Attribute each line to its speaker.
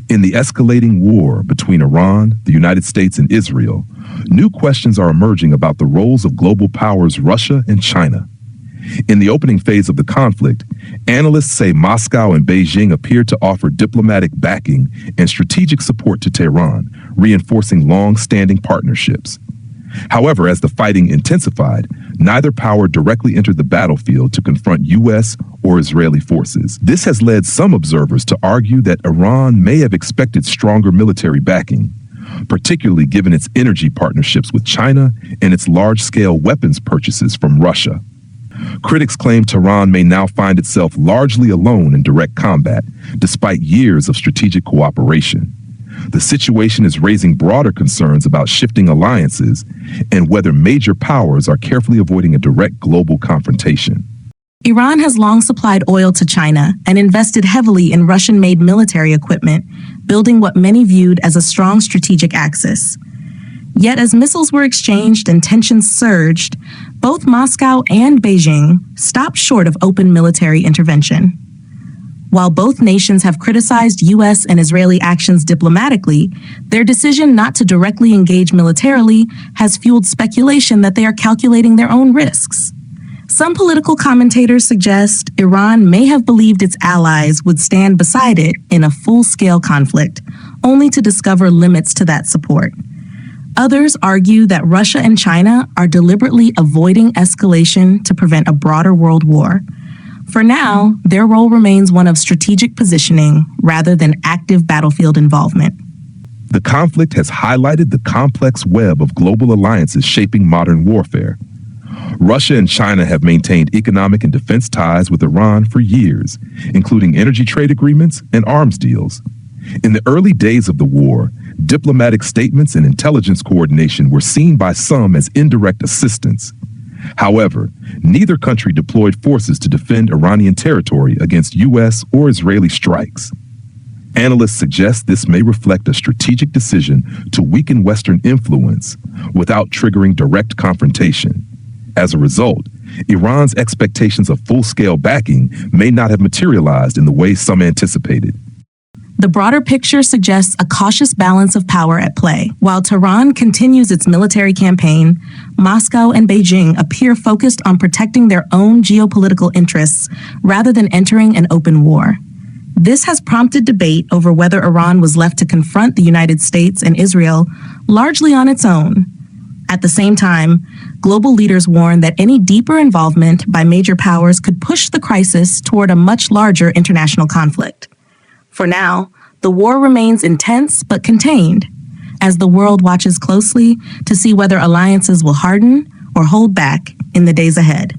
Speaker 1: In the escalating war between Iran, the United States, and Israel, new questions are emerging about the roles of global powers Russia and China. In the opening phase of the conflict, analysts say Moscow and Beijing appear to offer diplomatic backing and strategic support to Tehran, reinforcing long-standing partnerships. However, as the fighting intensified, neither power directly entered the battlefield to confront U.S. or Israeli forces. This has led some observers to argue that Iran may have expected stronger military backing, particularly given its energy partnerships with China and its large-scale weapons purchases from Russia. Critics claim Tehran may now find itself largely alone in direct combat, despite years of strategic cooperation. The situation is raising broader concerns about shifting alliances and whether major powers are carefully avoiding a direct global confrontation.
Speaker 2: Iran has long supplied oil to China and invested heavily in Russian-made military equipment, building what many viewed as a strong strategic axis. Yet as missiles were exchanged and tensions surged, both Moscow and Beijing stopped short of open military intervention. While both nations have criticized U.S. and Israeli actions diplomatically, their decision not to directly engage militarily has fueled speculation that they are calculating their own risks. Some political commentators suggest Iran may have believed its allies would stand beside it in a full-scale conflict, only to discover limits to that support. Others argue that Russia and China are deliberately avoiding escalation to prevent a broader world war. For now, their role remains one of strategic positioning rather than active battlefield involvement.
Speaker 1: The conflict has highlighted the complex web of global alliances shaping modern warfare. Russia and China have maintained economic and defense ties with Iran for years, including energy trade agreements and arms deals. In the early days of the war, diplomatic statements and intelligence coordination were seen by some as indirect assistance. However, neither country deployed forces to defend Iranian territory against U.S. or Israeli strikes. Analysts suggest this may reflect a strategic decision to weaken Western influence without triggering direct confrontation. As a result, Iran's expectations of full-scale backing may not have materialized in the way some anticipated.
Speaker 2: The broader picture suggests a cautious balance of power at play. While Tehran continues its military campaign, Moscow and Beijing appear focused on protecting their own geopolitical interests rather than entering an open war. This has prompted debate over whether Iran was left to confront the United States and Israel largely on its own. At the same time, global leaders warn that any deeper involvement by major powers could push the crisis toward a much larger international conflict. For now, the war remains intense but contained, as the world watches closely to see whether alliances will harden or hold back in the days ahead.